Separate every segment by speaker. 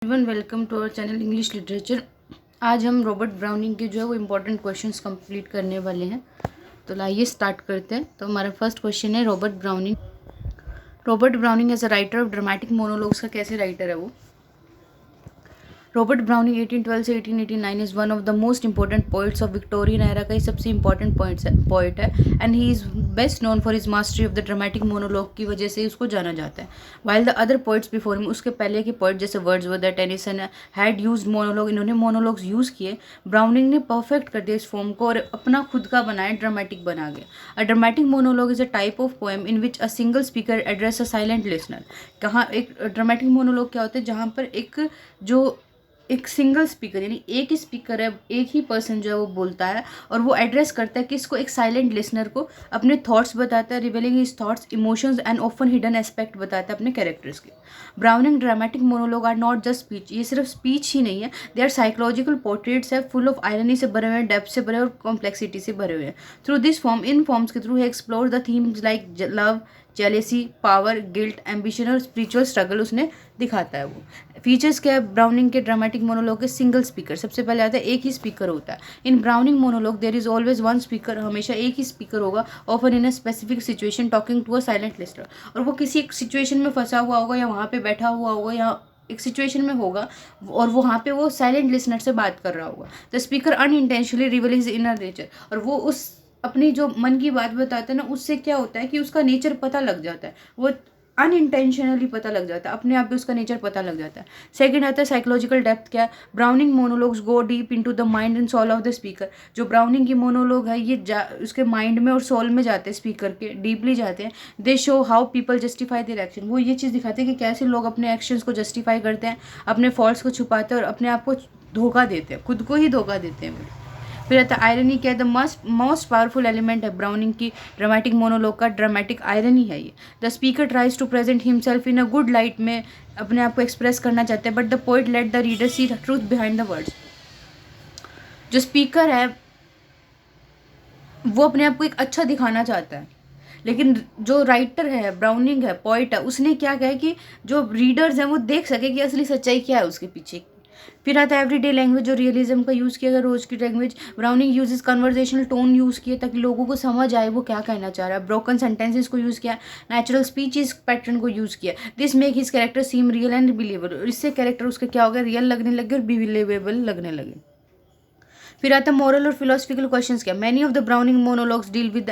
Speaker 1: Everyone welcome to our channel English literature. आज हम Robert browning के जो है वो इम्पोर्टेंट क्वेश्चंस कंप्लीट करने वाले हैं। तो लाइए स्टार्ट करते हैं। तो हमारा फर्स्ट क्वेश्चन है Robert Browning as a writer of dramatic monologues का कैसे राइटर है वो। रॉबर्ट ब्राउनिंग 1812 से 1889 is one of the most important poets of Victorian era का ही सबसे इंपॉर्टेंट पोइट है and he is best known for his mastery of the dramatic monologue की वजह से उसको जाना जाता है। While the other poets before him, उसके पहले के पोइट जैसे Wordsworth, Tennyson had used monologue, इन्होंने मोनोलॉग्स यूज़ किए। ब्राउनिंग ने परफेक्ट कर दिया इस फॉर्म को और अपना खुद का बनाया, ड्रामेटिक बना गया। A dramatic monologue is a type of poem in which a single speaker address a silent listener. कहाँ एक ड्रामेटिक मोनोलॉग क्या होता है, जहाँ पर एक सिंगल स्पीकर यानी एक ही स्पीकर है, एक ही पर्सन जो है वो बोलता है और वो एड्रेस करता है किसको, एक साइलेंट लिसनर को। अपने थॉट्स बताता है, revealing his thoughts, emotions and often hidden aspect बताता है अपने कैरेक्टर्स के। Browning dramatic monologue are not just speech, ये सिर्फ स्पीच ही नहीं है, दे आर साइकोलॉजिकल पोर्ट्रेट्स है, फुल ऑफ आयरनी से भरे हुए हैं, डेप्थ से भरे हुए और कॉम्प्लेक्सिटी से भरे हुए हैं। थ्रू दिस फॉर्म, इन फॉर्म्स के थ्रू ही explore the themes like love, jealousy, power, guilt, ambition और स्पिरिचुअल स्ट्रगल उसने दिखाता है। वो फीचर्स क्या है ब्राउनिंग के ड्रामेटिक मोनोलॉग के, सिंगल स्पीकर, सबसे पहले आता है एक ही स्पीकर होता है। In Browning monologue there is always one speaker, हमेशा एक ही स्पीकर होगा, often in a specific situation talking to a silent listener. और वो किसी एक सिचुएशन में फंसा हुआ होगा या वहाँ पे बैठा हुआ होगा या एक सिचुएशन में होगा और वहाँ पे वो साइलेंट लिसनर से बात कर रहा होगा। The speaker unintentionally reveal his inner nature, और वो उस अपनी जो मन की बात बताता है ना, उससे क्या होता है कि उसका नेचर पता लग जाता है, वो अनइंटेंशनली पता लग जाता है, अपने आप भी उसका नेचर पता लग जाता है। सेकंड आता है साइकोलॉजिकल डेप्थ। क्या है, Browning monologues go deep into the mind and soul of the speaker. जो ब्राउनिंग की मोनोलॉग है ये उसके माइंड में और सोल में जाते हैं, स्पीकर के डीपली जाते हैं। दे show how people justify their action, वो ये चीज़ दिखाते हैं कि कैसे लोग अपने एक्शंस को जस्टिफाई करते हैं, अपने फॉल्ट्स को छुपाते हैं और अपने आप को धोखा देते हैं, खुद को ही धोखा देते हैं। फिर आता है आयरनी। क्या है, द मोस्ट पावरफुल एलिमेंट है ब्राउनिंग की ड्रामेटिक मोनोलॉग का, ड्रामेटिक आयरनी है ये। The speaker tries to present himself in a good light, में अपने आप को एक्सप्रेस करना चाहते हैं, but the poet let the reader see the truth behind the words. जो स्पीकर है वो अपने आप को एक अच्छा दिखाना चाहता है, लेकिन जो राइटर है, ब्राउनिंग है, पोइट है, उसने क्या कहा कि जो रीडर्स हैं वो देख सके कि असली सच्चाई क्या है उसके पीछे। फिर आता है एवरीडे लैंग्वेज, जो रियलिज्म का यूज़ किया गया, रोज की language. Browning uses conversational tone use किए ताकि लोगों को समझ आए वो क्या कहना चाह रहा है। ब्रोकन सेंटेंसेस को यूज़ किया, नेचुरल स्पीचेस पैटर्न को यूज़ किया। This make his character seem real and believable, और इससे कैरेक्टर उसका क्या हो गया, रियल लगने लगे और बिलीवेबल लगने लगे। फिर आता है मॉरल और फिलोसफिकल क्वेश्चंस। क्या, many of the Browning monologues deal with the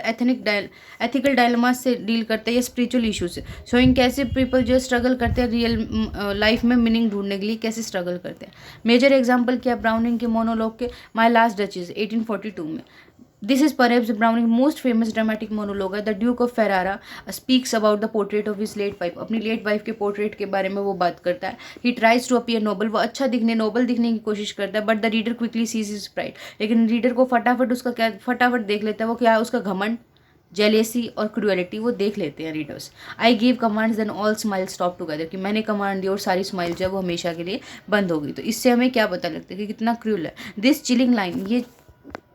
Speaker 1: ethical dilemmas से डील करते हैं या स्पिरिचुअल इशूज से, शोइंग कैसे पीपल जो स्ट्रगल करते हैं रियल लाइफ में मीनिंग ढूंढने के लिए कैसे स्ट्रगल करते हैं। मेजर एग्जाम्पल क्या ब्राउनिंग के मोनोलॉग के, माई लास्ट डचेस 1842 में। This is perhaps Browning most famous dramatic monologue है। The duke of Ferrara speaks about the portrait of his late wife, अपनी लेट वाइफ के पोर्ट्रेट के बारे में वो बात करता है। He tries to appear noble, वो अच्छा दिखने, नोबल दिखने की कोशिश करता है, but the reader quickly sees his pride, लेकिन रीडर को फटाफट उसका क्या, फटाफट देख लेता है वो क्या है, उसका घमंड, जेलेसी और क्रुएलिटी, वो देख लेते हैं readers. I give commands then all smile stop together, कि मैंने कमांड दी और सारी स्माइल जो है वो हमेशा के लिए बंद हो गई। तो इससे हमें क्या पता लगता है कि कितना क्रूअल है। दिस चिलिंग लाइन, ये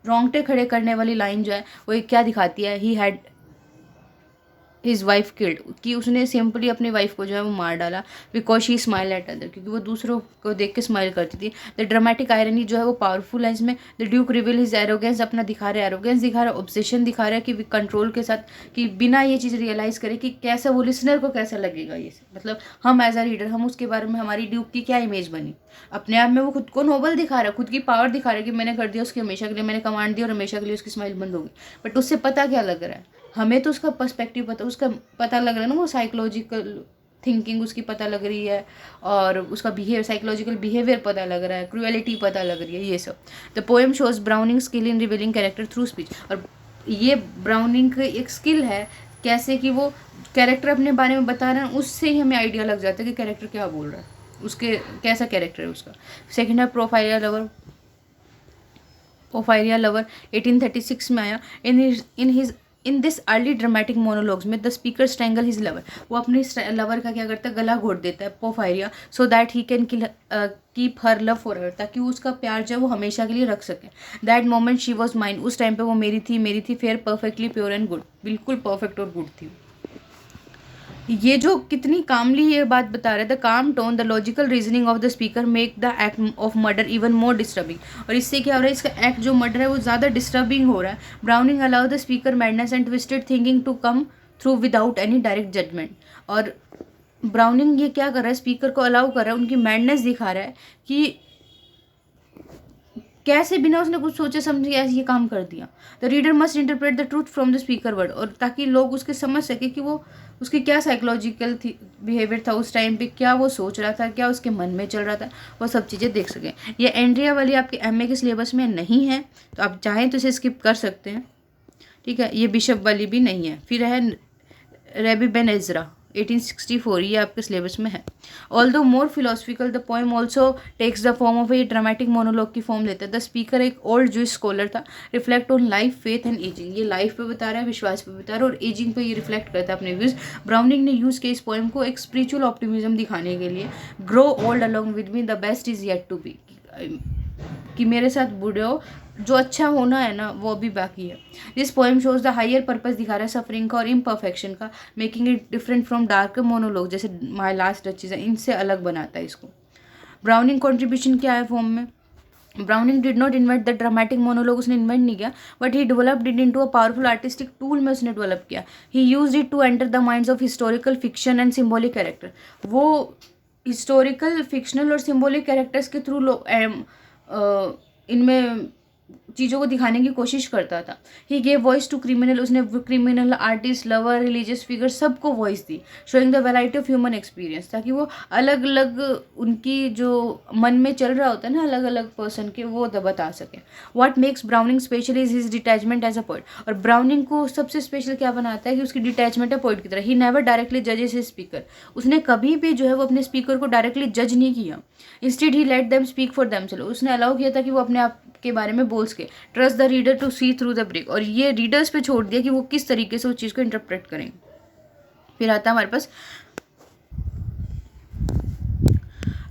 Speaker 1: रोंगटे खड़े करने वाली लाइन जो है वो क्या दिखाती है, he had his wife killed, कि उसने सिंपली अपनी वाइफ को जो है वो मार डाला, because she smile at other, क्योंकि वो दूसरों को देख के स्माइल करती थी। द ड्रामेटिक आयरनी जो है वो पावरफुल है इसमें। The Duke reveal his arrogance, अपना दिखा रहे, एरोगेंस दिखा रहा है, ऑब्सेशन दिखा रहा है कि कंट्रोल के साथ, कि बिना ये चीज़ रियलाइज़ करे कि कैसा वो लिसनर को कैसा लगेगा ये, मतलब हम एज अ रीडर, हम उसके बारे में, हमारी ड्यूक की क्या इमेज बनी। अपने आप में वो खुद को नोबल दिखा रहा है, खुद की पावर दिखा रहा है कि मैंने कर दिया उसके हमेशा के लिए, मैंने कमांड दी और हमेशा के लिए उसकी स्माइल बंद होगी। बट उससे पता क्या लग रहा है, हमें तो उसका पर्सपेक्टिव पता, उसका पता लग रहा है ना, वो साइकोलॉजिकल थिंकिंग उसकी पता लग रही है और उसका बिहेवियर, साइकोलॉजिकल बिहेवियर पता लग रहा है, क्रुएलिटी पता लग रही है, ये सब। The poem shows browning skill in revealing character through speech, और ये ब्राउनिंग का एक स्किल है, कैसे कि वो कैरेक्टर अपने बारे में बता रहे हैं, उससे ही हमें आइडिया लग जाता है कि कैरेक्टर क्या बोल रहा है, उसके कैसा कैरेक्टर है उसका। सेकेंड है प्रोफाइलिया लवर 1836 में आया। In this early dramatic monologues में the speaker strangle his lover, वो अपने लवर का क्या करता है, गला घोट देता है, Porphyria, so that he can keep her love for her, ताकि उसका प्यार जो है वो हमेशा के लिए रख सके। That moment she was mine, उस टाइम पे वो मेरी थी, fair, perfectly pure and good, बिल्कुल परफेक्ट और गुड थी। ये जो कितनी कामली ये बात बता रहे थे, काम tone the logical reasoning of the speaker make the act of murder even more disturbing. और इससे क्या हो रहा है, इसका एक्ट जो मर्डर है वो ज़्यादा डिस्टर्बिंग हो रहा है। Browning allow the speaker madness and twisted thinking to come through without any direct judgement. और ब्राउनिंग ये क्या कर रहा है, स्पीकर को अलाउ कर रहा है, उनकी मैडनेस दिखा रहा है कि कैसे बिना उसने कुछ सोचे समझे ऐसे ये काम कर दिया। The reader must interpret the truth from the speaker word, और ताकि लोग उसके समझ सके कि वो उसकी क्या साइकोलॉजिकल बिहेवियर था उस टाइम पे, क्या वो सोच रहा था, क्या उसके मन में चल रहा था, वो सब चीज़ें देख सकें। ये एंड्रिया वाली आपके एमए के सिलेबस में नहीं है, तो आप चाहें तो इसे स्किप कर सकते हैं, ठीक है। ये बिशप वाली भी नहीं है। फिर है रेबी बेन एजरा 1864, ये आपके सिलेबस में है। Although more philosophical the poem also takes the form of a dramatic monologue की फॉर्म लेता है। द स्पीकर एक ओल्ड जूइश स्कॉलर था, reflect on life, faith and ageing. ये लाइफ पे बता रहा है, विश्वास पे बता रहा है, और एजिंग पे ये रिफ्लेक्ट करता है अपने व्यूज। ब्राउनिंग ने यूज़ किया इस पोएम को एक स्पिरिचुअल ऑप्टिमिज्म दिखाने के लिए। Grow old along with me, the best is yet to be, कि मेरे साथ बूढ़े हो, जो अच्छा होना है ना वो अभी बाकी है। This poem shows the higher purpose दिखा रहा है सफरिंग का और इम्परफेक्शन का, making it different from dark monologue जैसे माय लास्ट डचेस है, इनसे अलग बनाता है इसको। ब्राउनिंग कंट्रीब्यूशन क्या है फॉर्म में, Browning did not invent the dramatic monologue, उसने इन्वेंट नहीं किया, but he developed it into a powerful artistic tool में उसने डेवलप किया। He used it to enter the minds of historical fiction and symbolic character. वो historical fictional और symbolic characters के through इनमें चीज़ों को दिखाने की कोशिश करता था। He gave voice to criminal, उसने criminal, artist, lover, religious figure सबको voice the, showing the variety of human experience, ताकि वो अलग अलग उनकी जो मन में चल रहा होता है ना अलग अलग पर्सन के, वो बता सके। What makes Browning special is his detachment as a poet. और ब्राउनिंग को सबसे स्पेशल क्या बनाता है कि उसकी डिटैचमेंट है पोइट की तरह। ही नेवर डायरेक्टली जजेस हिज स्पीकर, उसने कभी भी जो है वो अपने स्पीकर को डायरेक्टली जज नहीं किया। Instead he let them speak for themselves, उसने अलाउ किया था कि वो अपने आप के बारे में बोल सके। Trust the reader to see through the break, और ये रीडर्स पे छोड़ दिया कि वो किस तरीके से उस चीज़ को इंटरप्रेट करेंगे। फिर आता है हमारे पास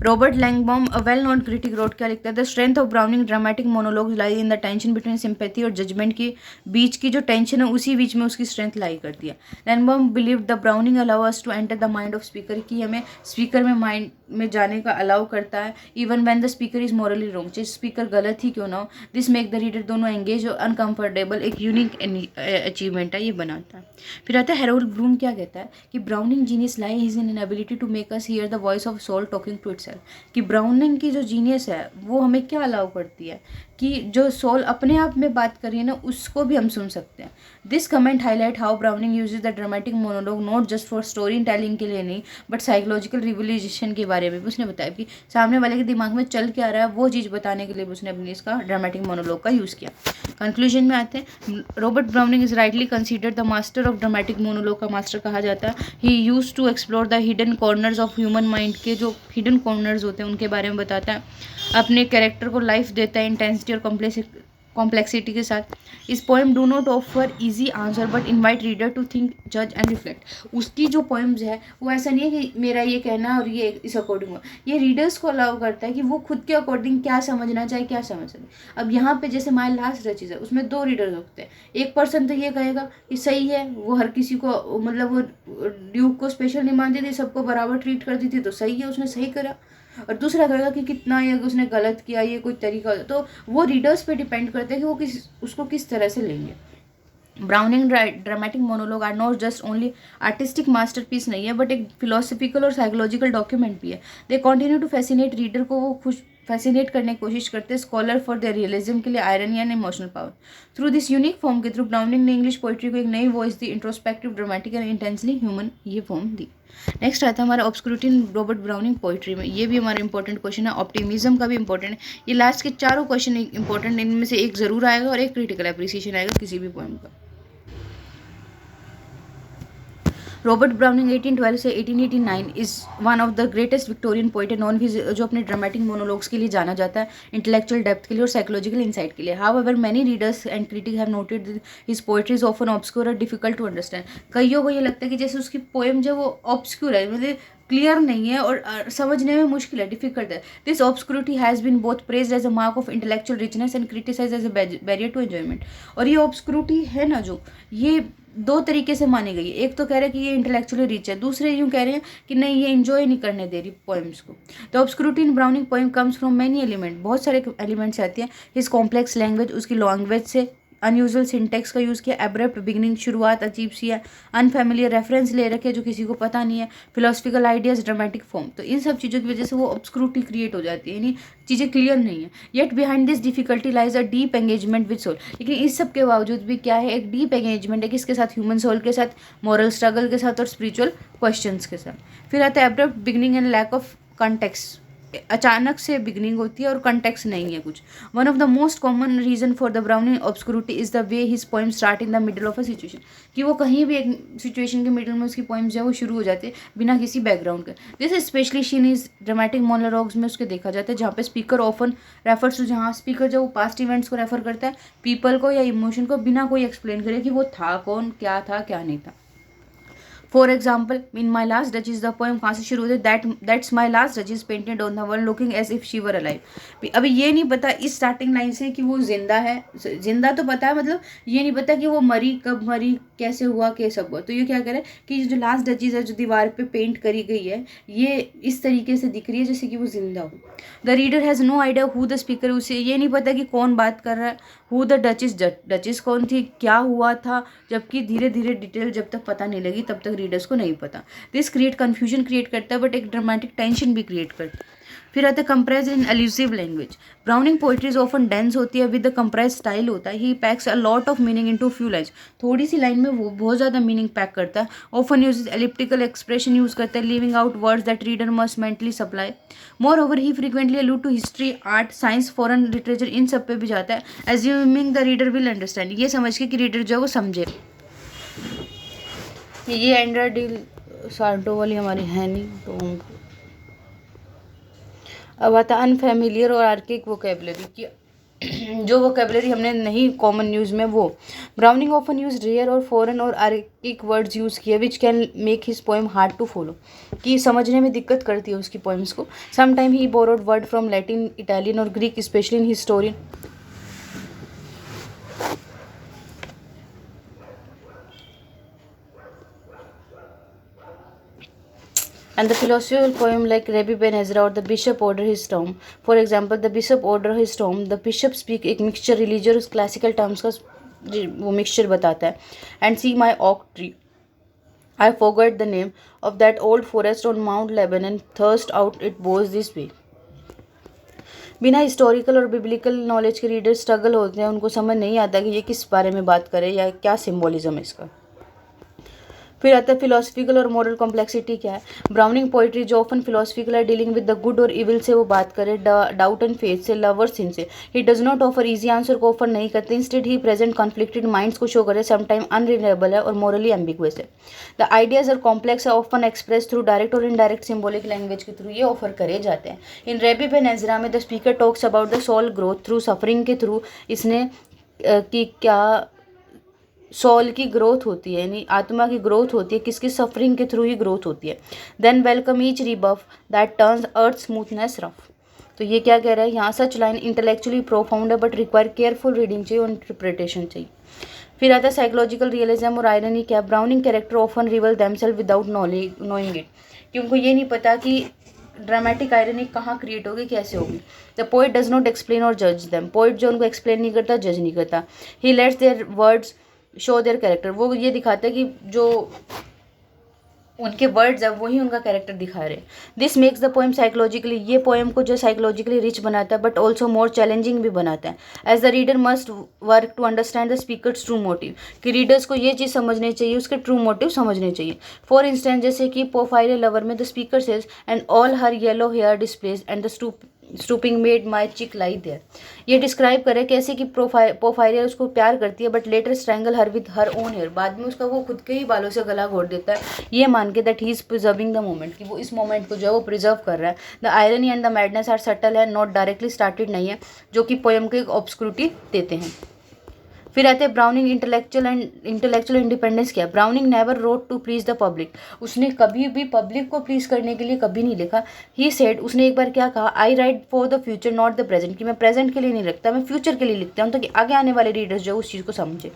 Speaker 1: Robert Langbaum, a well known critic, wrote क्या लिखता है, the strength of Browning dramatic monologues lie in the tension between sympathy और जजमेंट के बीच की जो टेंशन है उसी बीच में उसकी स्ट्रेंथ लाई करती है। Langbaum believe the Browning allow us to enter the mind of speaker, कि हमें स्पीकर में माइंड में जाने का अलाउ करता है, even when the speaker is morally wrong, चाहे स्पीकर गलत ही क्यों ना हो। दिस मेक द रीडर दोनों एंगेज और अनकंफर्टेबल, एक यूनिक अचीवमेंट है ये बनाता है। फिर आता है हेरोल्ड ब्लूम क्या कहता है कि Browning genius lie is in an ability to make us hear the voice of soul talking to itself, कि ब्राउनिंग की जो जीनियस है वो हमें क्या अलाउ करती है कि जो सोल अपने आप में बात कर रही है ना उसको भी हम सुन सकते हैं। This comment highlight how browning uses the dramatic monologue not just for story telling के लिए नहीं, बट साइकोलॉजिकल रिवलाइजेशन के बारे में भी उसने बताया कि सामने वाले के दिमाग में चल क्या रहा है वो चीज़ बताने के लिए भी उसने अपने इसका ड्रामेटिक मोनोलॉग का यूज़ किया। कंक्लूजन में आते हैं, Robert Browning is rightly considered the master of dramatic monologue का मास्टर कहा जाता है। He use to explore the hidden corners of human mind, के जो हिडन कॉर्नर्स होते हैं उनके बारे में बताता है, अपने कैरेक्टर को लाइफ देता है इंटेंसिटी और कॉम्प्लेक्सिटी के साथ। इस poem do not offer easy answer but invite reader to think, जज एंड रिफ्लेक्ट। उसकी जो पोएम्स है वो ऐसा नहीं है कि मेरा ये कहना है और ये इस अकॉर्डिंग हो, ये रीडर्स को अलाउ करता है कि वो खुद के अकॉर्डिंग क्या समझना चाहे, क्या समझ सके। अब यहाँ पे जैसे माय लास्ट रचीज है उसमें दो रीडर्स होते हैं, एक पर्सन तो ये कहेगा कि सही है, वो हर किसी को मतलब वो ड्यूक को स्पेशल नहीं मानती थी, सबको बराबर ट्रीट करती थी तो सही है, उसने सही करा। और दूसरा कहेगा कि कितना ये उसने गलत किया, ये कोई तरीका, तो वो रीडर्स पे डिपेंड करते हैं कि वो उसको किस तरह से लेंगे। Browning dramatic monologue are not just only artistic masterpiece नहीं है बट एक फिलोसफिकल और साइकोलॉजिकल डॉक्यूमेंट भी है। They continue to fascinate reader को, वो फैसिनेट करने की कोशिश करते हैं स्कॉलर फॉर देयर रियलिज्म के लिए irony and emotional power. Through this unique form के थ्रू ब्राउनिंग ने इंग्लिश पोइट्री को एक नई voice the, introspective, dramatic and intensely human ये फॉर्म दी। नेक्स्ट आता है हमारा ऑब्सक्यूरिटी इन रॉबर्ट ब्राउनिंग पोइट्री में। ये भी हमारा इंपॉर्टेंट क्वेश्चन है, ऑप्टिमिज्म का भी इंपॉर्टेंट है। ये लास्ट के चारों क्वेश्चन इंपॉर्टेंट, इनमें से एक जरूर आएगा और एक क्रिटिकल एप्रिसिएशन आएगा किसी भी पोएम का। रॉबर्ट ब्राउनिंग 1812 से 1889 is one of the greatest Victorian poet non his, जो अपने ड्रामेटिक मोनोलॉग्स के लिए जाना जाता है, इंटेलेक्चुअल डेप्थ के लिए और साइकोलॉजिकल इंसाइट के लिए। However many readers and critic have noted his poetry is often obscure और डिफिकल्ट टू अंडरस्टैंड। कईयों को ये लगता है कि जैसे उसकी पोएम जो वो ऑब्सक्योर है, मतलब क्लियर नहीं है और समझने में मुश्किल है, डिफिकल्ट है। This obscurity has been both praised as a mark of intellectual richness and criticise as a barrier to enjoyment. और ये ऑब्सक्यूरिटी है ना जो, ये दो तरीके से मानी गई है। एक तो कह रहे हैं कि ये इंटेलेक्चुअली रिच है, दूसरे यूँ कह रहे हैं कि नहीं ये एंजॉय नहीं करने दे रही पोएम्स को। The obscurity in Browning poem comes from many element, बहुत सारे एलिमेंट्स आती हैं। हिज कॉम्प्लेक्स लैंग्वेज, उसकी लैंग्वेज से, अनयूजुअल सिंटेक्स का यूज़ किया, एब्रप्ट बिगिनिंग, शुरुआत अजीब सी है, अनफेमिलियर रेफरेंस ले रखे जो किसी को पता नहीं है, फिलोसफिकल आइडियाज, ड्रामेटिक फॉर्म। तो इन सब चीज़ों की वजह से वो ऑब्सक्यूरिटी क्रिएट हो जाती है, यानी चीज़ें क्लियर नहीं है। Yet behind this difficulty lies a deep engagement with soul. लेकिन इस सब के बावजूद भी क्या है, एक डीप एंगेजमेंट है किसके साथ, ह्यूमन सोल के साथ, मॉरल स्ट्रगल के साथ और स्पिरिचुअल क्वेश्चंस के साथ। फिर आता है abrupt beginning and lack of context, अचानक से बिगनिंग होती है और कंटेक्स्ट नहीं है कुछ। One of the most common reason for the Browning obscurity is the way his poem start in the middle of a situation, कि वो कहीं भी एक सिचुएशन के मिडल में उसकी पोएम्स जो है वो शुरू हो जाती है बिना किसी बैकग्राउंड के। This specially seen is dramatic monologues में उसके देखा जाता है, जहाँ पे स्पीकर ऑफन रेफर्स टू, जहाँ स्पीकर जो पास्ट इवेंट्स को रेफर करता है, पीपल को या इमोशन को, बिना कोई एक्सप्लेन करे कि वो था कौन, क्या था क्या नहीं था। For example, in My Last Duchess, the poem कहाँ से शुरू होती है, that's My Last Duchess painted on the wall looking as if she were alive. अभी ये नहीं पता इस स्टार्टिंग लाइन से कि वो जिंदा है, जिंदा तो पता है, मतलब ये नहीं पता कि वो मरी, कब मरी, कैसे हुआ, कैसे हुआ। तो ये क्या करे कि जो लास्ट डचेस है जो दीवार पे पेंट करी गई है, ये इस तरीके से दिख रही है जैसे कि वो जिंदा हो। The reader has no idea who the speaker, उसे ये नहीं पता कि कौन बात कर रहा है, हु द डचेस, डचेस कौन थी, क्या हुआ था, जबकि धीरे धीरे डिटेल जब तक पता नहीं लगी तब तक रीडर्स को नहीं पता। दिस क्रिएट कन्फ्यूजन क्रिएट करता है, बट एक ड्रामेटिक टेंशन भी क्रिएट करता है। फिर आता है compress in elusive language. Browning poetries often dense होती है, विद द कंप्रेस स्टाइल होता है। He packs a lot of meaning into few lines, थोड़ी सी लाइन में वो बहुत ज़्यादा मीनिंग पैक करता है। Often use elliptical expression use करता है, leaving out words that reader must mentally supply. Moreover he frequently allude to history, art, science, foreign literature, इन सब पे भी जाता है, assuming the reader will understand, ये समझ के कि रीडर जो है वो समझे। ये एंड्रा डी साल्टो वाली हमारी है नहीं, तो अब आता अनफेमिलियर और आर्किक वोकेबलरी की, जो वोकेबलरी हमने नहीं कॉमन यूज़ में वो। ब्राउनिंग ऑफन यूज रेयर और फॉरेन और आर्किक वर्ड्स यूज़ किए which can make his poem hard to follow, कि समझने में दिक्कत करती है उसकी पोएम्स को। Sometime he borrowed word from Latin, Italian और Greek, specially in historian and the philosophical poem like Rabbi Ben Ezra or the bishop order his tomb. For example, the bishop order his tomb, the bishop speak एक mixture religious classical terms का वो mixture बताता है। And see my oak tree, I forgot the name of that old forest on Mount Lebanon, thrust out it boughs this way। बिना historical और biblical knowledge के reader struggle होते हैं, उनको समझ नहीं आता कि ये किस बारे में बात करे या क्या सिम्बोलिज्म है इसका। फिर आता है फिलोसफिकल और मॉरल कॉम्प्लेक्सिटी क्या है। ब्राउनिंग पोइट्री जो ऑफन फिलोसफिकल है, डीलिंग विद द गुड और इविल से वो बात करे, डाउट एंड फेथ से, लव और सिन से। He does not offer easy answer को ऑफर नहीं करते, इंस्टेड ही प्रेजेंट कॉन्फ्लिक्टेड माइंड्स को शो करे, समटाइम अनरिलायबल है और मॉरली एम्बिगुअस है। द आइडियाज और कॉम्प्लेक्स है, ऑफन एक्सप्रेस थ्रू डायरेक्ट और इनडायरेक्ट सिम्बॉलिक लैंग्वेज के थ्रू ये ऑफर करे जाते हैं। इन रैबी बेन एजरा में the speaker talks about the soul growth through suffering के थ्रू, इसने कि क्या सोल की ग्रोथ होती है, यानी आत्मा की ग्रोथ होती है, किसकी सफरिंग के थ्रू ही ग्रोथ होती है। Then welcome each rebuff that turns earth smoothness rough. तो ये क्या कह रहा है यहाँ, सच लाइन इंटेलेक्चुअली प्रोफाउंड है बट रिक्वायर केयरफुल रीडिंग चाहिए और इंटरप्रिटेशन चाहिए। फिर आता है साइकोलॉजिकल रियलिज्म और आयरनी क्या। Browning character often reveal themselves without knowing it, कि उनको ये नहीं पता कि ड्रामेटिक आयरनी कहाँ क्रिएट होगी, कैसे होगी। The poet does not explain और जज देम, पोइट जो उनको एक्सप्लेन नहीं करता, जज नहीं करता। He lets their words show their character, वो ये दिखाता है कि जो उनके वर्ड्स है वही उनका कैरेक्टर दिखा रहे। This makes the poem psychologically, ये पोएम को जो साइकोलॉजिकली रिच बनाता है बट ऑल्सो मोर चैलेंजिंग भी बनाता है। As the reader must work to understand the speaker's true motive, कि रीडर्स को ये चीज़ समझनी चाहिए, उसके ट्रू मोटिव समझने चाहिए। फॉर इंस्टेंस जैसे कि पोफाइल लवर में the speaker says and all her yellow hair displace and the stooping made my cheek lie there. ये डिस्क्राइब करे कैसे कि पोफाइरिया उसको प्यार करती है but later strangle her with her own hair, बाद में उसका वो खुद के ही बालों से गला घोट देता है, ये मान के that he is preserving the moment, कि वो इस मोमेंट को जो है वो प्रिजर्व कर रहा है। The irony and the madness are subtle है, नॉट डायरेक्टली स्टार्टेड नहीं है, जो कि पोएम को एक ऑब्सक्यूरिटी देते हैं। फिर आते हैं ब्राउनिंग इंटेलेक्चुअल इंडिपेंडेंस। क्या, Browning never wrote to please the public. उसने कभी भी पब्लिक को प्लीज करने के लिए कभी नहीं लिखा। ही सेड, उसने एक बार क्या कहा, I write for the future not the present, कि मैं प्रेजेंट के लिए नहीं लिखता, मैं फ्यूचर के लिए लिखता हूँ ताकि आगे आने वाले रीडर्स जो उस चीज़ को समझे।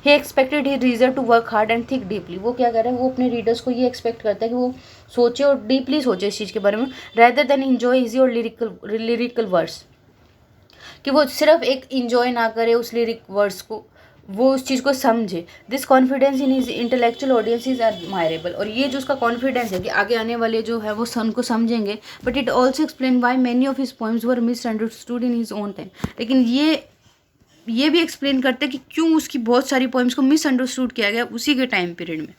Speaker 1: He expected he reader to work hard and think deeply. वो क्या कर रहा है, वो अपने रीडर्स को ये एक्सपेक्ट करता है कि वो सोचे और डीपली सोचे इस चीज़ के बारे में, रेदर देन इंजॉय इजी और लिरिकल वर्ड्स, कि वो सिर्फ एक इंजॉय ना करे उस लिरिक वर्ड्स को, वो उस चीज़ को समझे। This confidence in his intellectual audience is admirable. और ये जो उसका कॉन्फिडेंस है कि आगे आने वाले जो है वो सन को समझेंगे। But it also explain why many of his poems were misunderstood in his own time. लेकिन ये भी एक्सप्लेन करते हैं कि क्यों उसकी बहुत सारी पोइम्स को मिसअंडरस्टूड किया गया उसी के टाइम पीरियड में।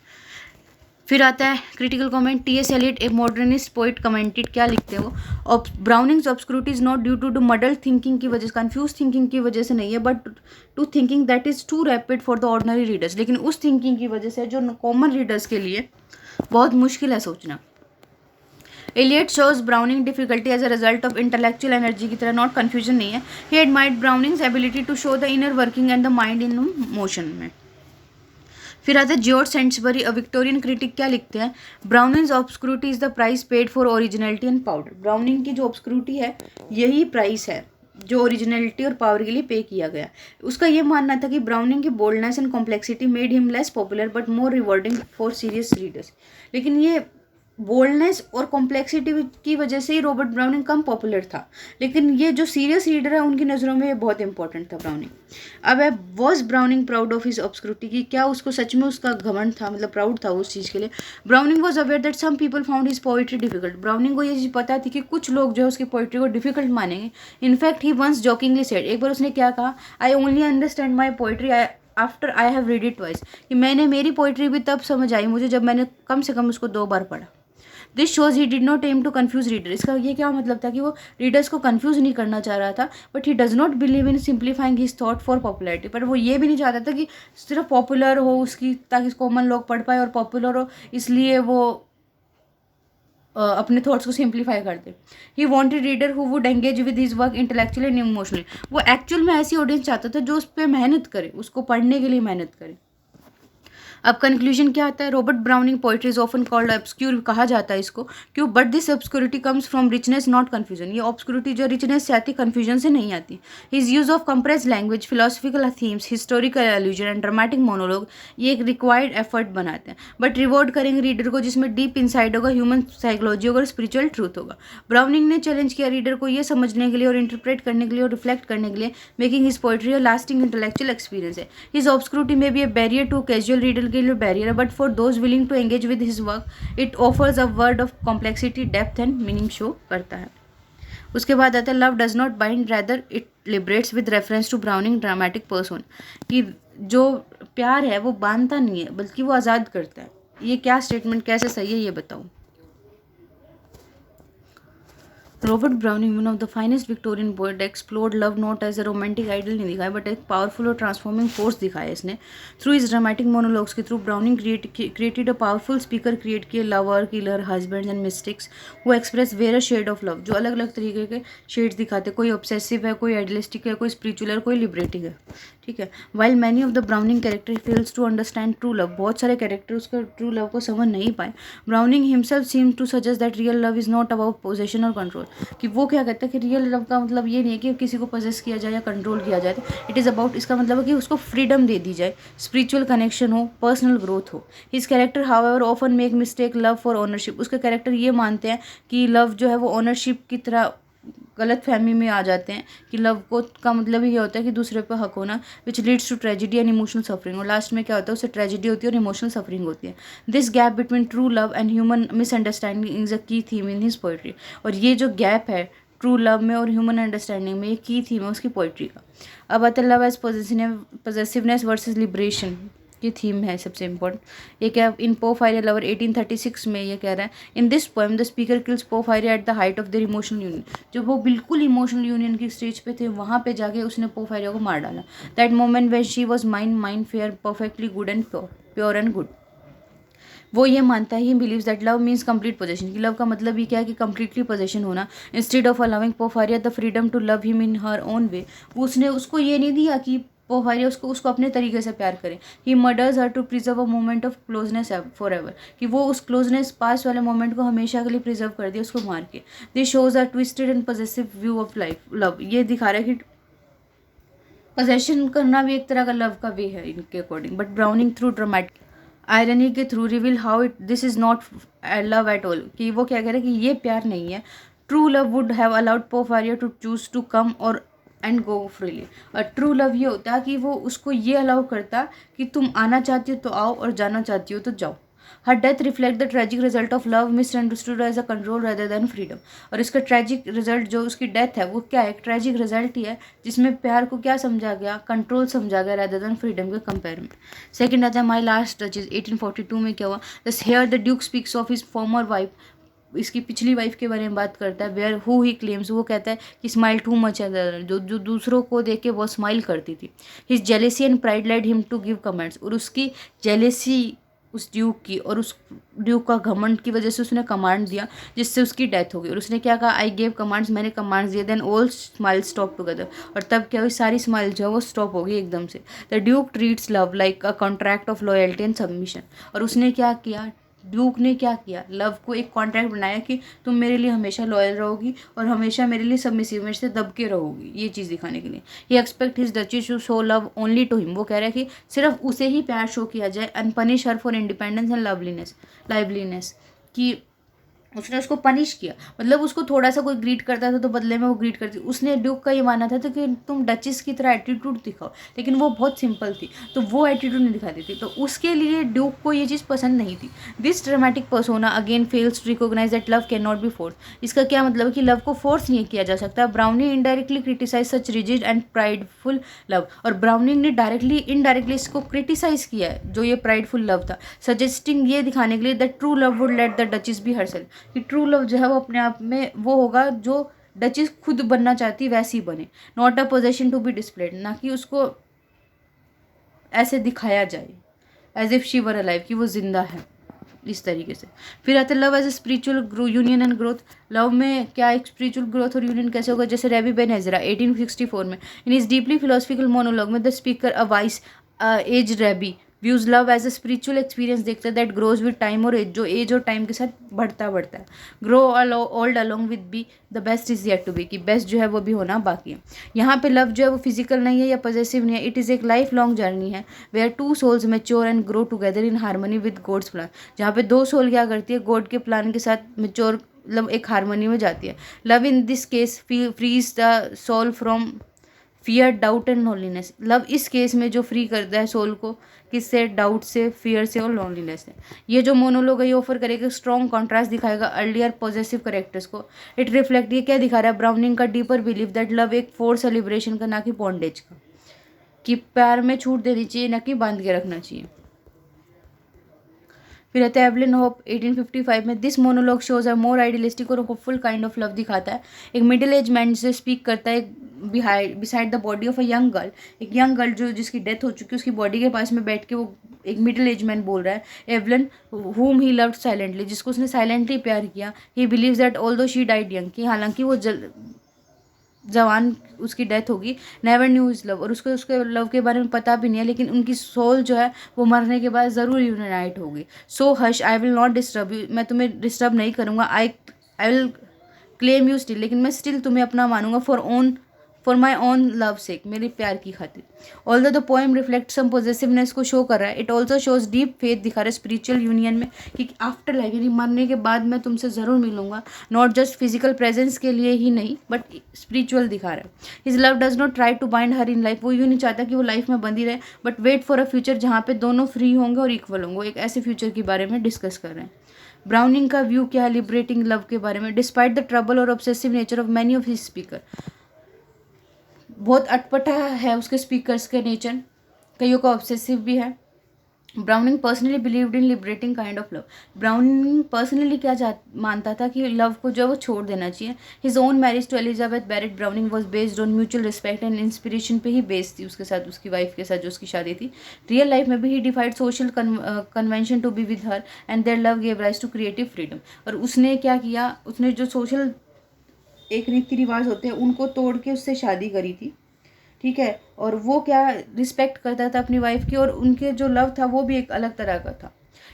Speaker 1: फिर आता है critical comment. T S Eliot a modernist poet commented, क्या लिखते हैं वो, Browning's obscurity is not due to muddle thinking की वजह से, कंफ्यूज थिंकिंग की वजह से नहीं है, but to thinking that is too rapid for the ordinary readers. लेकिन उस थिंकिंग की वजह से जो कॉमन रीडर्स के लिए बहुत मुश्किल है सोचना। Eliot shows Browning difficulty as a result of intellectual energy की तरह, नॉट कन्फ्यूजन नहीं है। He admired Browning's ability to show the inner working and the mind in motion में। फिर आता है George Saintsbury, a Victorian critic, क्या लिखते हैं, Browning's obscurity is the price paid for originality and power. Browning की जो ऑब्सक्यूरिटी है यही प्राइस है जो ओरिजिनलिटी और पावर के लिए पे किया गया। उसका ये मानना था कि ब्राउनिंग की boldness and complexity made him less popular but more rewarding for serious readers. लेकिन ये बोल्डनेस और कॉम्प्लेक्सिटी की वजह से ही रॉबर्ट ब्राउनिंग कम पॉपुलर था, लेकिन ये जो सीरियस रीडर है उनकी नज़रों में ये बहुत इंपॉर्टेंट था ब्राउनिंग। अब है, was Browning proud of his obscurity की, क्या उसको सच में उसका घमंड था, मतलब प्राउड था उस चीज़ के लिए। Browning was aware that some people found his poetry difficult. Browning को ये चीज़ पता थी कि कुछ लोग जो है उसकी पोइट्री को डिफिकल्ट मानेंगे। In fact he once jokingly said, एक बार उसने क्या कहा, I only understand my poetry after I have read it twice, कि मैंने मेरी पोइट्री भी तब समझ आई मुझे जब मैंने कम से कम उसको 2 बार पढ़ा। This shows he did not aim to confuse reader. इसका ये क्या मतलब था कि वो रीडर्स को कन्फ्यूज नहीं करना चाह रहा था, but he does not believe in simplifying his thought for popularity. पर वो ये भी नहीं चाहता था कि सिर्फ पॉपुलर हो उसकी, ताकि कॉमन लोग पढ़ पाए और पॉपुलर हो, इसलिए वो अपने थॉट्स को सिंप्लीफाई कर दे। He wanted reader who would engage with his work intellectually and emotionally. वो एक्चुअल में ऐसी ऑडियंस चाहता था जो उस पर मेहनत करे, उसको पढ़ने के लिए मेहनत करे। अब कंक्लूजन क्या आता है, Robert Browning poetry is often called obscure, कहा जाता है इसको क्यों, but this obscurity comes from richness not confusion. ये ऑब्सक्यूरिटी जो रिचनेस से आती, कन्फ्यूजन से नहीं आती। His use of compress language, philosophical themes, historical allusion and dramatic monologue, ये एक रिक्वायर्ड एफर्ट बनाते हैं, बट रिवॉर्ड करेंगे रीडर को जिसमें डीप इंसाइट होगा, ह्यूमन साइकोलॉजी होगा और स्पिरिचुअल ट्रूथ होगा। ब्राउनिंग ने चैलेंज किया रीडर को ये समझने के लिए और इंटरप्रेट करने के लिए और रिफ्लेक्ट करने के लिए, making his poetry a lasting intellectual experience है। हिज ऑब्सक्यूरिटी में भी a barrier to casual reader के लिए बैरियर है, but for those willing to engage with his work it offers a world of complexity, depth and meaning show करता है। उसके बाद आता है love does not bind rather it liberates with reference to Browning dramatic person, कि जो प्यार है वो बांधता नहीं है बल्कि वो आज़ाद करता है। ये क्या स्टेटमेंट कैसे सही है ये बताओ। Robert Browning, one of the finest Victorian poet, explored love not as a romantic ideal नहीं दिखाया बट एक पावरफुल और ट्रांसफॉर्मिंग फोर्स दिखाया इसने। थ्रू इज ड्रामेटिक मोनोलॉग्स के through Browning created a powerful speaker, create किए lover, killer, husbands and mystics वो express various shade of love, जो अलग अलग तरीके के शेड्स दिखाते, कोई ऑब्सेसिव है, कोई आइडियलिस्टिक है, कोई स्पिरिचुअल है, कोई लिबरेटिव है, ठीक है। While many of the Browning character fails to understand true love, बहुत सारे कैरेक्टर उसका ट्रू लव को समझ नहीं पाए। Browning himself seem to suggest that real love is not about possession और कंट्रोल, कि वो क्या कहता है कि रियल लव का मतलब ये नहीं है कि किसी को पजेस किया जाए या कंट्रोल किया जाए, इट इज़ अबाउट, इसका मतलब है कि उसको फ्रीडम दे दी जाए, स्पिरिचुअल कनेक्शन हो, पर्सनल ग्रोथ हो। His character however often make mistake love for ownership, उसके कैरेक्टर ये मानते हैं कि लव जो है वो ओनरशिप की तरह गलत फहमी में आ जाते हैं, कि लव को का मतलब ही ये होता है कि दूसरे पर हक होना, which leads to tragedy and emotional suffering, और लास्ट में क्या होता है उससे ट्रेजिडी होती है और इमोशनल सफरिंग होती है। This gap between true love and human misunderstanding is a की थीम इन हिज पोइट्री, और ये जो गैप है ट्रू लव में और ह्यूमन अंडरस्टैंडिंग में, ये की थीम है उसकी पोइट्री का। अब आता है लव एज पॉजेसिवनेस वर्सेस लिबरेशन, ये थीम है सबसे इम्पोर्टेंट। ये क्या, इन पोफायरिया लवर 1836 में ये कह रहा है, in this poem the speaker kills Porphyria at the height of their emotional union, जब वो बिल्कुल इमोशनल यूनियन की स्टेज पे थे वहाँ पे जाके उसने पोफायरिया को मार डाला। That moment when she was mine fair perfectly good and pure and good, वो ये मानता है, he believes that love means complete possession, कि लव का मतलब ही क्या है कि कंप्लीटली पोजेशन होना। Instead of allowing Porphyria the freedom to love him in her own way, उसने उसको ये नहीं दिया कि पोफारिया उसको उसको अपने तरीके से प्यार करे। He murders her to preserve a moment of closeness forever, कि वो उस क्लोजनेस पास वाले मोमेंट को हमेशा के लिए प्रिजर्व कर दिया उसको मार के। This shows are twisted and possessive view of life love, ये दिखा रहा है कि पोजेशन करना भी एक तरह का लव का वे है इनके according. But Browning through dramatic irony के through reveal how it this is not love at all, कि वो क्या कह रहे हैं कि ये प्यार नहीं है। True love would have allowed Porphyria to choose to come और एंड गो फ्रीली। और ट्रू लव ये होता है कि वो उसको ये अलाउ करता कि तुम आना चाहती हो तो आओ और जाना चाहती हो तो जाओ। Her death reflect the tragic result of love misunderstood as a control rather than freedom. और इसका ट्रेजिक रिजल्ट जो उसकी डेथ है वो क्या है, एक ट्रेजिक रिजल्ट ही है जिसमें प्यार को क्या समझा गया, कंट्रोल समझा गया रेदर देन फ्रीडम के कंपेयर में। सेकंड आता है माई लास्ट डचेस 1842 में क्या हुआ, thus here the duke speaks of his former wife, इसकी पिछली वाइफ के बारे में बात करता है। वेयर हु ही क्लेम्स, वो कहता है कि स्माइल टू मच है, जो जो दूसरों को देख के वो स्माइल करती थी। His jealousy and pride led him to give comments, और उसकी जेलेसी उस ड्यूक की और उस ड्यूक का घमंड की वजह से उसने कमांड दिया जिससे उसकी डेथ हो गई। और उसने क्या कहा, आई गेव कमांड्स, मैंने कमांड्स दिए, then all smile stop together, और तब क्या हुई, सारी स्माइल जो है वो स्टॉप हो गई एकदम से। The Duke treats love like a contract of loyalty and submission, और उसने क्या किया, ड्यूक ने क्या किया, लव को एक कॉन्ट्रैक्ट बनाया कि तुम मेरे लिए हमेशा लॉयल रहोगी और हमेशा मेरे लिए सबमिसिव, मेरे से दब के रहोगी, ये चीज़ दिखाने के लिए। He expect his duchess to show love only to him, वो कह रहा है कि सिर्फ उसे ही प्यार शो किया जाए, and punish her for independence and liveliness, कि उसने उसको पनिश किया, मतलब उसको थोड़ा सा कोई ग्रीट करता था तो बदले में वो ग्रीट करती। उसने ड्यूक का ये मानना था तो कि तुम डचेस की तरह एटीट्यूड दिखाओ, लेकिन वो बहुत सिंपल थी तो वो एटीट्यूड नहीं दिखाती थी, तो उसके लिए ड्यूक को ये चीज़ पसंद नहीं थी। This dramatic persona again fails to recognise that love can not be force, इसका क्या मतलब है कि लव को फोर्स नहीं किया जा सकता। Browning indirectly criticise such rigid and prideful love, और ब्राउनिंग ने डायरेक्टली इनडायरेक्टली इसको क्रिटिसाइज किया है जो ये प्राइडफुल लव था, सजेस्टिंग ये दिखाने के लिए that true love would let the duchess be herself, कि ट्रू लव जो है वो अपने आप में वो होगा जो डचेस खुद बनना चाहती वैसी बने। Not a possession to be displayed, ना कि उसको ऐसे दिखाया जाए as if she were alive, कि वो जिंदा है इस तरीके से। फिर आता है love as a spiritual union and growth, love में क्या एक स्पिरिचुअल ग्रोथ और यूनियन कैसे होगा, जैसे रेवी बेन हेजरा 1864 में in is deeply philosophical monologue में the speaker a wise age rabbi views love as a spiritual experience, देखते हैं दैट ग्रोज विद टाइम और एज, जो एज और टाइम के साथ बढ़ता है। Grow old along with be the best is yet to be, कि बेस्ट जो है वो भी होना बाकी है। यहाँ पे लव जो है वो फिजिकल नहीं है या पॉजेसिव नहीं है, इट इज़ एक लाइफ लॉन्ग जर्नी है where two souls mature and grow together in harmony with God's plan, जहाँ पे दो सोल क्या करती है, गॉड के प्लान के साथ मैच्योर मतलब एक हार्मनी में जाती है। Love in this case frees the soul from fear doubt and loneliness, love इस केस में जो फ्री करता है सोल को किससे, डाउट से, फियर से और लोनलीनेस से। ये जो मोनोलॉग है ये ऑफर करेगा स्ट्रॉन्ग कॉन्ट्रास्ट दिखाएगा अर्लियर पॉजिटिव करेक्टर्स को। इट रिफ्लेक्ट ये क्या दिखा रहा है, ब्राउनिंग का डीपर बिलीव दैट लव एक फोर्स सेलिब्रेशन का, ना कि बॉन्डेज का, कि प्यार में छूट देनी चाहिए ना कि बांध के रखना चाहिए। फिर रहता है एवलिन होप 1855 में, this monologue shows a more idealistic और होपफुल काइंड ऑफ लव दिखाता है। एक मिडिल एज मैन से स्पीक करता है beside the body of a young girl, एक यंग गर्ल जो जिसकी डेथ हो चुकी है उसकी बॉडी के पास में बैठ के वो एक मिडिल एज मैन बोल रहा है, Evelyn whom he loved silently, जिसको उसने साइलेंटली प्यार किया। ही believes that although she died young, कि हालांकि वो जवान उसकी डेथ होगी, नेवर न्यू इज लव, और उसको उसके लव के बारे में पता भी नहीं है, लेकिन उनकी सोल जो है वो मरने के बाद ज़रूर यूनाइट होगी। So hush I will not disturb you, मैं तुम्हें डिस्टर्ब नहीं करूँगा, I will claim you still, लेकिन मैं स्टिल तुम्हें अपना मानूंगा for my own love sake, मेरे प्यार की खातिर। Although the poem reflect some positiveness को शो कर रहा है, it also shows deep faith दिखा रहा है स्पिरिचुअल यूनियन में, कि आफ्टर लाइफ यानी मरने के बाद मैं तुमसे ज़रूर मिलूंगा, नॉट जस्ट फिजिकल प्रेजेंस के लिए ही नहीं बट स्पिरिचुअल दिखा रहा है। His love does not try to bind her in life, वो यूँ नहीं चाहता कि वो लाइफ में बंदी रहे, but wait for a future जहाँ पे दोनों फ्री होंगे और इक्वल होंगे, एक ऐसे फ्यूचर के बारे में डिस्कस कर रहे हैं। ब्राउनिंग का व्यू क्या है लिबरेटिंग लव के बारे में, डिस्पाइट द ट्रबल और obsessive nature of many of his speaker, बहुत अटपटा है उसके स्पीकर्स के नेचर, कईयों का ऑब्सेसिव भी है। Browning personally believed in liberating kind of love, browning personally क्या मानता था कि लव को जो वो छोड़ देना चाहिए। His own marriage to Elizabeth Barrett Browning was based on mutual respect and inspiration पे ही बेस्ड थी, उसके साथ उसकी वाइफ के साथ जो उसकी शादी थी। रियल लाइफ में भी he defied social convention to be with her and their love gave rise to creative freedom, और उसने क्या किया, उसने जो सोशल एक रीति रिवाज होते हैं उनको तोड़ के उससे शादी करी थी, ठीक है, और वो क्या रिस्पेक्ट करता था अपनी वाइफ की, और उनके जो लव था वो भी एक अलग तरह का था।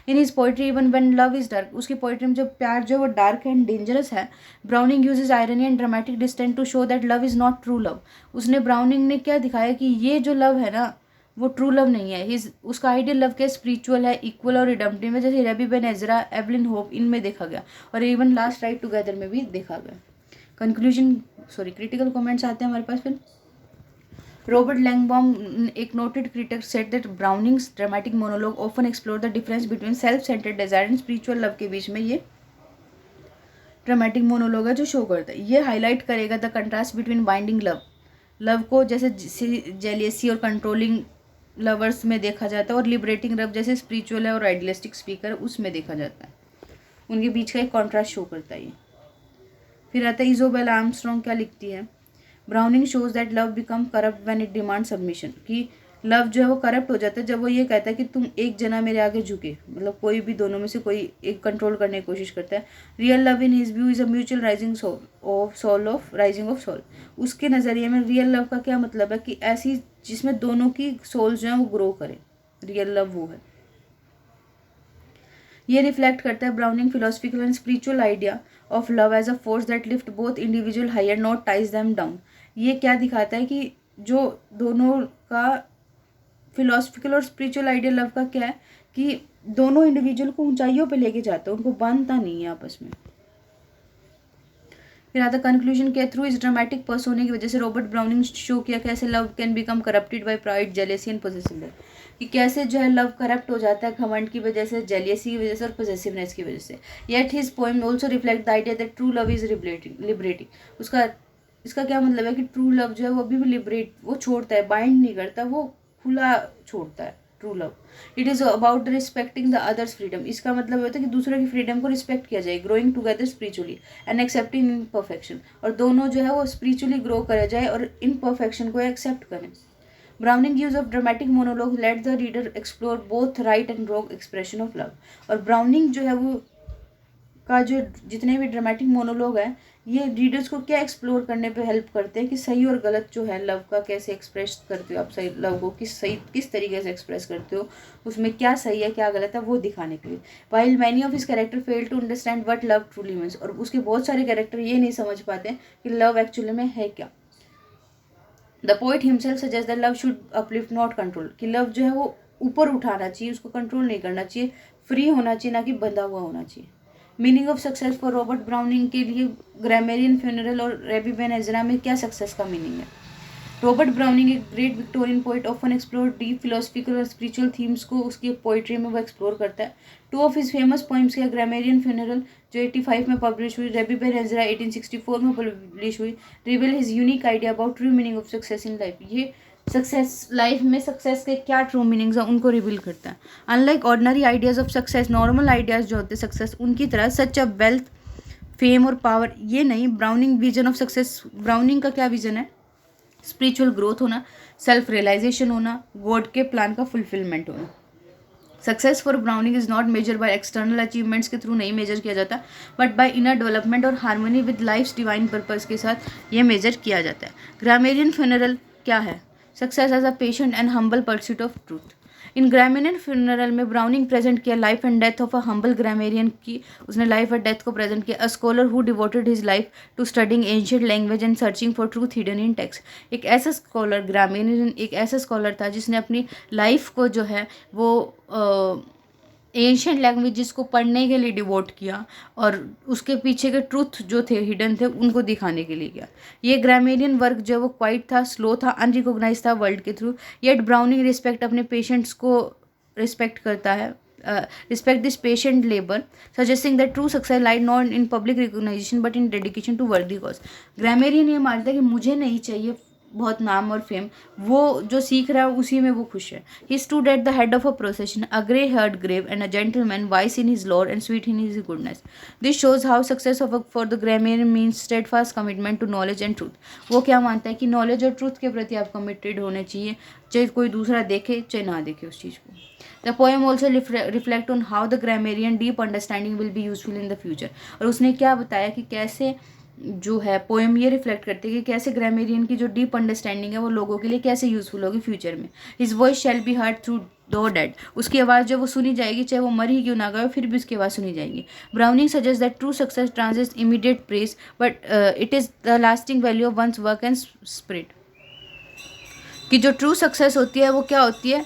Speaker 1: In his poetry even when love is dark, उसकी पोइट्री में जो प्यार जो है वो डार्क एंड डेंजरस है, Browning uses irony and dramatic distant to show that love is not true love. उसने ब्राउनिंग ने क्या दिखाया कि ये जो लव है ना वो ट्रू लव नहीं है। हिज उसका आइडियल लव क्या स्पिरिचुअल है, इक्वल और रिडम्पटिव है, जैसे रबी बेन एजरा, एवलिन होप इनमें देखा गया, और इवन लास्ट राइड टुगेदर में भी देखा गया। कंक्लूजन क्रिटिकल कमेंट्स आते हैं हमारे पास फिर। रॉबर्ट लैंगबॉम, एक noted critic, said that Browning's dramatic monologue often explore the difference between self centred desire and spiritual love के बीच में ये ड्रामेटिक मोनोलॉग है जो शो करता है। ये हाईलाइट करेगा the contrast between binding love, love को जैसे जेलियसी और कंट्रोलिंग लवर्स में देखा जाता है, और लिबरेटिंग लव जैसे स्पिरिचुअल है और आइडियलिस्टिक स्पीकर उसमें देखा जाता है। उनके बीच का एक कॉन्ट्रास्ट शो करता है ये। फिर आता है इजोबेल आर्मस्ट्रॉन्ग क्या लिखती है, browning shows that love become corrupt when it demand submission, कि लव जो है वो करप्ट हो जाता है जब वो ये कहता है कि तुम एक जना मेरे आगे झुके, मतलब कोई भी दोनों में से कोई एक कंट्रोल करने की कोशिश करता है। Real love in his view is a mutual rising soul of rising of soul. उसके नज़रिए में रियल लव का क्या मतलब है कि ऐसी जिसमें दोनों की सोल जो है वो ग्रो करे, रियल लव वो है। ये रिफ्लेक्ट करता है Browning philosophical and spiritual idea of love as a force that lift both individual higher not ties them down. ये क्या दिखाता है कि जो दोनों का फिलोसफिकल और स्पिरिचुअल आइडिया लव का क्या है कि दोनों इंडिविजुअल को ऊंचाइयों पे लेके जाता है, उनको बांधता नहीं है आपस में। फिर आता कंक्लूजन के थ्रू इस ड्रामेटिक पर्स होने की वजह से रॉबर्ट ब्राउनिंग शो किया कैसे love can become corrupted by pride, jealousy and possessiveness, कि कैसे जो है लव करप्ट हो जाता है घमंड की वजह से, जेलियसी की वजह से और पोजेसिवनेस की वजह से। Yet his poem also reflect the idea that true love is liberating. उसका इसका क्या मतलब है कि ट्रू लव जो है वो अभी भी लिबरेट, वो छोड़ता है, बाइंड नहीं करता, वो खुला छोड़ता है true love. It is about respecting the others freedom, इसका मतलब होता है कि दूसरे की फ्रीडम को रिस्पेक्ट किया जाए, growing together spiritually and accepting imperfection, और दोनों जो है वो स्पिरिचुअली ग्रो करा जाए और इम्परफेक्शन को एक्सेप्ट करें। Browning use of dramatic monologue late the reader explore both right and wrong expression of love. और ब्राउनिंग जो है वो का जो जितने भी ड्रामेटिक मोनोलॉग है ये रीडर्स को क्या एक्सप्लोर करने पे हेल्प करते हैं कि सही और गलत जो है लव का कैसे एक्सप्रेस करते हो आप, सही लव को किस तरीके से एक्सप्रेस करते हो, उसमें क्या सही है क्या गलत है वो दिखाने के लिए। While many of his character fail to understand what love truly means, और उसके बहुत सारे कैरेक्टर ये नहीं समझ पाते कि लव एक्चुअली में है क्या। The poet himself suggest that love should uplift not control, कि लव जो है वो ऊपर उठाना चाहिए, उसको कंट्रोल नहीं करना चाहिए, फ्री होना चाहिए, ना कि बंधा हुआ होना चाहिए। Meaning of success for Robert browning के लिए ग्रामेरियन फ्यूनरल और रेबी बेन एजरा में क्या सक्सेस का मीनिंग है। रॉबर्ट ब्राउनिंग एक great Victorian poet often explore deep philosophical और स्पिरिचुअल थीम्स को उसकी पोइट्री में वो एक्सप्लोर करता है। Two of his famous poems के ग्रामेरियन फ्यूनरल जो 85 में पब्लिश हुई, रेबी बेन एजरा 1864 में पब्लिश हुई, reveal his unique idea about true meaning of success in life. ये सक्सेस लाइफ में सक्सेस के क्या ट्रू मीनिंग्स हैं उनको रिवील करता है। Unlike ordinary ideas of success, normal ideas जो होते हैं सक्सेस उनकी तरह सच अ वेल्थ, फेम और पावर ये नहीं। Browning vision of success, browning का क्या विजन है, स्पिरिचुअल ग्रोथ होना, सेल्फ रियलाइजेशन होना, गॉड के प्लान का फुलफिलमेंट होना। Success for Browning is not measure by external achievements के थ्रू नहीं मेजर किया जाता, बट बाय इनर डेवलपमेंट और harmony with life's divine purpose के साथ ये मेजर किया जाता है। ग्रामेरियन फ्यूनरल क्या है, success as a patient and humble pursuit of truth. In grammarian funeral में ब्राउनिंग प्रेजेंट किया life and death of a humble grammarian की, उसने लाइफ और डेथ को प्रेजेंट किया। A scholar who devoted his life to studying ancient language and searching for truth hidden in text. एक ऐसा scholar, grammarian एक ऐसा स्कॉलर था जिसने अपनी लाइफ को जो है वो एंशियंट लैंग्वेजेस को पढ़ने के लिए डिवोट किया और उसके पीछे के ट्रूथ जो थे हिडन थे उनको दिखाने के लिए किया। ये ग्रामेरियन वर्क जो है वो क्वाइट था, स्लो था, अनरिकॉग्नाइज था वर्ल्ड के थ्रू, येट ब्राउनिंग रिस्पेक्ट अपने पेशेंट्स को रिस्पेक्ट करता है, respect this patient labour, suggesting that true success lied not in public recognisation but in dedication to worthy cause. Grammarian ये मानता है कि मुझे नहीं चाहिए बहुत नाम और फेम, वो जो सीख रहा है उसी में वो खुश है। He stood at the head of a procession, a grey haired grave and a gentleman, wise in his lore and sweet in his goodness. This shows how success of for the grammarian means steadfast commitment to knowledge and truth. वो क्या मानता है कि knowledge और truth के प्रति आप committed होने चाहिए, चाहे कोई दूसरा देखे चाहे ना देखे उस चीज़ को। The poem also reflect on how the grammarian deep understanding will be useful in the future. और उसने क्या बताया कि कैसे जो है पोएम ये रिफ्लेक्ट करती है कि कैसे ग्रामेरियन की जो डीप अंडरस्टैंडिंग है वो लोगों के लिए कैसे यूजफुल होगी फ्यूचर में। His voice shall be heard through दो डेड, उसकी आवाज़ जो वो सुनी जाएगी, चाहे वो मर ही क्यों ना गए फिर भी उसकी आवाज़ सुनी जाएगी। Browning suggest that true success transit immediate praise but it is the lasting value of one's work and spirit. कि जो ट्रू सक्सेस होती है वो क्या होती है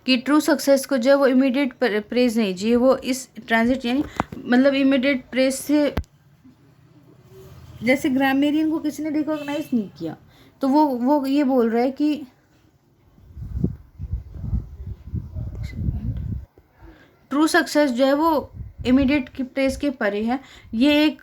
Speaker 1: कि ट्रू सक्सेस को जो है वो इमीडिएट प्रेज नहीं चाहिए, वो इस ट्रांजिट यानी मतलब इमीडिएट प्रेज से, जैसे ग्रामेरियन को किसी ने रिकॉग्नाइज नहीं किया तो वो ये बोल रहा है कि ट्रू सक्सेस जो है वो इमीडिएट की प्रेज के परे है, ये एक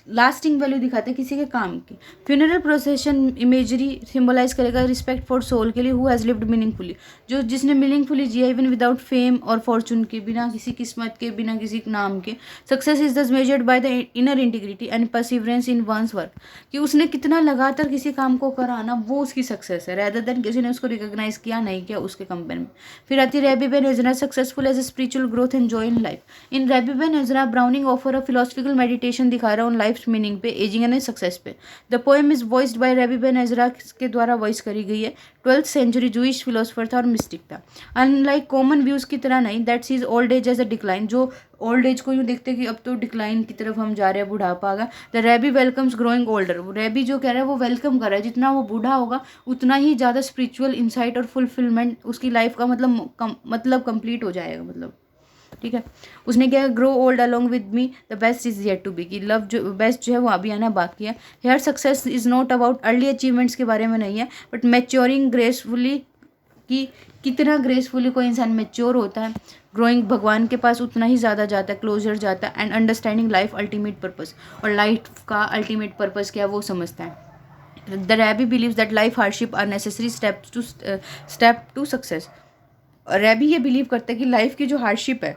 Speaker 1: लास्टिंग वैल्यू दिखाते हैं किसी के काम की। फ्यूनरल प्रोसेशन इमेजरी सिंबलाइज करेगा रिस्पेक्ट फॉर सोल के लिए हु हैज़ लिव्ड मीनिंगफुली, जो जिसने मीनिंगफुली जिया इवन विदाउट फेम और फॉर्चून के, बिना किसी किस्मत के, बिना किसी नाम के। Success is thus measured by the inner integrity and perseverance in one's work, कि उसने कितना लगातार किसी काम को कराना वो उसकी सक्सेस है, रैदर देन किसी ने उसको रिकॉग्नाइज किया नहीं किया उसके कंपेयर में। फिर आती Rabbi Ben Ezra successful as a spiritual growth and joy in life. In Rabbi Ben Ezra Browning offer a philosophical meditation दिखा रहा है उन लाइफ मीनिंग पे, एजिंग एंड सक्सेस पे। The poem is voiced by Rabbi Ben Ezra के द्वारा voice करी गई है। 12th सेंचुरी जूइश फिलोसफर था और मिस्टिक था। अनलाइक कॉमन व्यूज की तरह नहीं that sees old age as a decline, जो ओल्ड एज को यूँ देखते कि अब तो डिक्लाइन की तरफ हम जा रहे हैं, बुढ़ापा आ गया। The rabbi welcomes growing older, rabbi जो कह रहा है वो वेलकम कर रहा है, जितना वो बूढ़ा होगा उतना ही ज़्यादा स्पिरिचुअल इंसाइट और फुलफिलमेंट उसकी लाइफ का मतलब कंप्लीट हो जाएगा, मतलब ठीक है। उसने क्या grow old along with me the best is yet to be, कि लव जो बेस्ट जो है वो अभी आना बाकी है। Here success is not about early achievements के बारे में नहीं है बट मैच्योरिंग ग्रेसफुली, कि कितना ग्रेसफुली कोई इंसान मैच्योर होता है, ग्रोइंग भगवान के पास उतना ही ज़्यादा जाता है, क्लोजर जाता है, and understanding life ultimate purpose, और लाइफ का अल्टीमेट पर्पस क्या है वो समझता है। The rabbi believes that life hardship are necessary step to success, और रैबी ये बिलीव करता है कि लाइफ की जो हार्डशिप है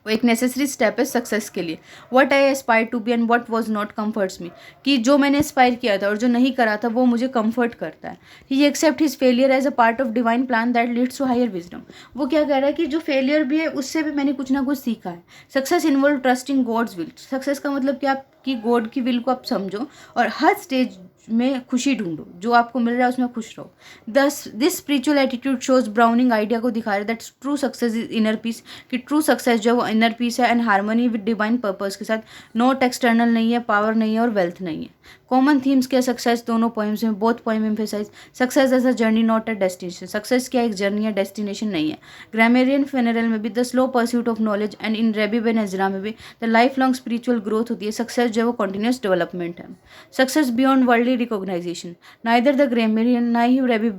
Speaker 1: वो एक नेसेसरी स्टेप है सक्सेस के लिए। What I aspire to be and what was not comforts me, कि जो मैंने एस्पायर किया था और जो नहीं करा था वो मुझे कंफर्ट करता है। He accept his failure as a part of divine plan that leads to higher wisdom, वो क्या कह रहा है कि जो फेलियर भी है उससे भी मैंने कुछ ना कुछ सीखा है। Success involve trusting God's will, success का मतलब कि आपकी गॉड की विल को आप समझो और हर स्टेज में खुशी ढूंढो, जो आपको मिल रहा है उसमें खुश रहो। This spiritual attitude shows browning idea को दिखा रहा है that true success is inner peace, कि ट्रू सक्सेस जो है वो इनर पीस है and harmony with divine purpose के साथ, नॉट एक्सटर्नल नहीं है, पावर नहीं है और वेल्थ नहीं है। कॉमन थीम्स क्या सक्सेस दोनों पोएम्स में, both poem emphasise success as a journey not a destination, success क्या एक जर्नी है डेस्टिनेशन नहीं है। ग्रामेरियन फेनरल में भी the slow pursuit of knowledge and in rabi Ben Ezra में भी the life long spiritual growth होती है। सक्सेस जो है वो कॉन्टिन्यूस डेवलपमेंट है, success beyond worldly recognisation. Neither the grammarian ना ही रेबी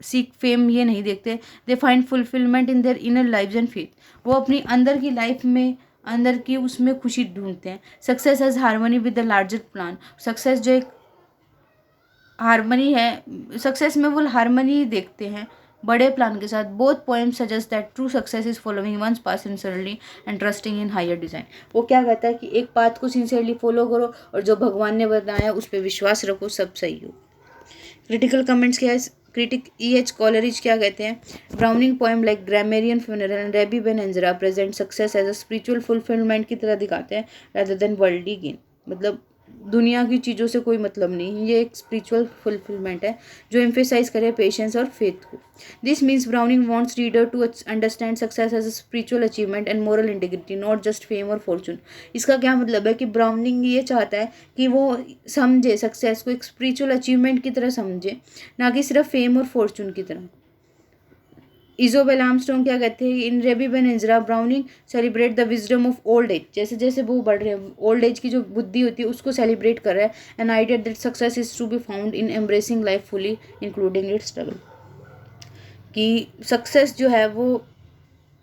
Speaker 1: सीक फेम ये नहीं देखते, they find fulfilment in their inner lives and faith, वो अपनी अंदर की लाइफ में अंदर की उसमें खुशी ढूंढते हैं। Success as harmony with the larger plan, success जो एक हारमोनी है, सक्सेस में वो हारमोनी देखते हैं बड़े प्लान के साथ। Both poems suggest that true success is following one's path sincerely and trusting in higher design, वो क्या कहता है कि एक पाथ को सिंसियरली फॉलो करो और जो भगवान ने बताया उस पर विश्वास रखो, सब सही हो। क्रिटिकल कमेंट्स क्या है, क्रिटिक E.H. कॉलरिज क्या कहते हैं, Browning poem like grammarian funeral and rabbi Ben Ezra present success as a spiritual fulfilment की तरह दिखाते हैं रादर देन वर्ल्डली गेन, मतलब दुनिया की चीज़ों से कोई मतलब नहीं, ये एक स्पिरिचुअल फुलफिलमेंट है जो एम्फेसाइज करे पेशेंस और फेथ को। This means Browning wants reader to understand success as a spiritual achievement and moral integrity, not just fame और फॉर्चून। इसका क्या मतलब है कि ब्राउनिंग ये चाहता है कि वो समझे सक्सेस को एक स्पिरिचुअल अचीवमेंट की तरह समझे, ना कि सिर्फ फेम और फॉर्चून की तरह। इजोबेल आर्मस्ट्रॉन्ग क्या कहते हैं, in rabi Ben Ezra Browning celebrate the wisdom of old age, जैसे जैसे वो बढ़ रहे हैं ओल्ड एज की जो बुद्धि होती है उसको सेलिब्रेट कर रहा है। An idea that success is to be found in embracing life fully including its struggle, कि सक्सेस जो है वो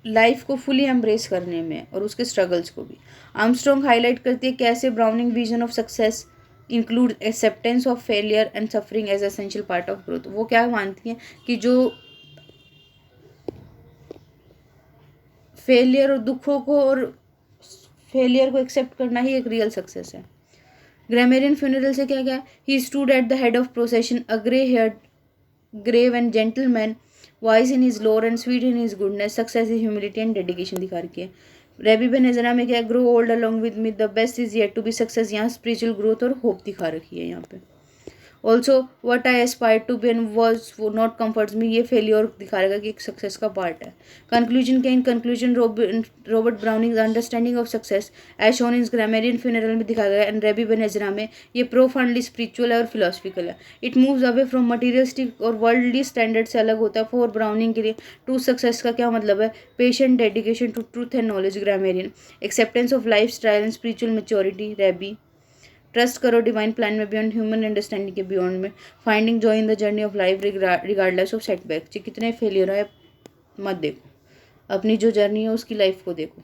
Speaker 1: लाइफ को फुली एम्ब्रेस करने में और उसके स्ट्रगल्स को भी। आर्मस्ट्रॉन्ग हाईलाइट करती है कैसे Browning vision of success include acceptance of failure and suffering as essential part of growth, वो क्या मानती हैं कि जो फेलियर और दुखों को और फेलियर को एक्सेप्ट करना ही एक रियल सक्सेस है। ग्रामेरियन फ्यूनरल से क्या क्या, he stood at the head of procession a grey haired grave and gentleman wise in his lore and sweet in his goodness, success is humility and dedication दिखा रखी है Rabbi Ben Ezra में क्या, grow old along with me, the best is yet to be success, यहाँ spiritual growth और hope दिखा रखी है यहाँ पे। Also what I aspire to be and was not comforts me, ये फेलियर दिखा रहेगा कि एक सक्सेस का पार्ट है। कंक्लूजन के in conclusion Robert Browning understanding of success as shown in grammarian funeral में दिखाया गया एंड रेबी बेनेजरा में ये प्रोफाउंडली स्पिरिचुअल है और फिलोसफिकल है। It moves away from materialistic और वर्ल्डली स्टैंडर्ड से अलग होता है। फॉर ब्राउनिंग के लिए ट्रू सक्सेस का क्या मतलब है, patient dedication to truth and knowledge grammarian, acceptance of life style and spiritual maturity rabbi, trust करो डिवाइन प्लान में बियॉन्ड ह्यूमन अंडरस्टैंडिंग के बियॉन्ड में, finding joy in the journey of life regardless of setback, कितने failure है मत देखो, अपनी जो जर्नी है उसकी लाइफ को देखो।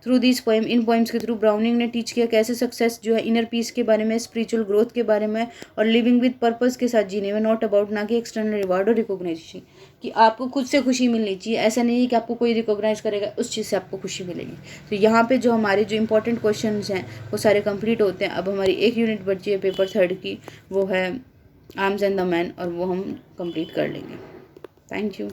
Speaker 1: Through this poem, in poems के थ्रू ब्राउनिंग ने टीच किया कैसे सक्सेस जो है इनर पीस के बारे में, स्पिरिचुअल ग्रोथ के बारे में और लिविंग विद पर्पस के साथ जीने में, नॉट अबाउट ना कि एक्सटर्नल रिवार्ड और रिकॉग्नाइजेशन, कि आपको खुद से खुशी मिलनी चाहिए, ऐसा नहीं है कि आपको कोई रिकॉग्नाइज करेगा उस चीज़ से आपको खुशी मिलेगी। तो यहाँ पे जो हमारे जो इंपॉर्टेंट क्वेश्चन हैं वो सारे कंप्लीट होते हैं। अब हमारी एक यूनिट बची है पेपर 3 की, वो है आर्म्स एंड द मैन, और वो हम कंप्लीट कर लेंगे। Thank you.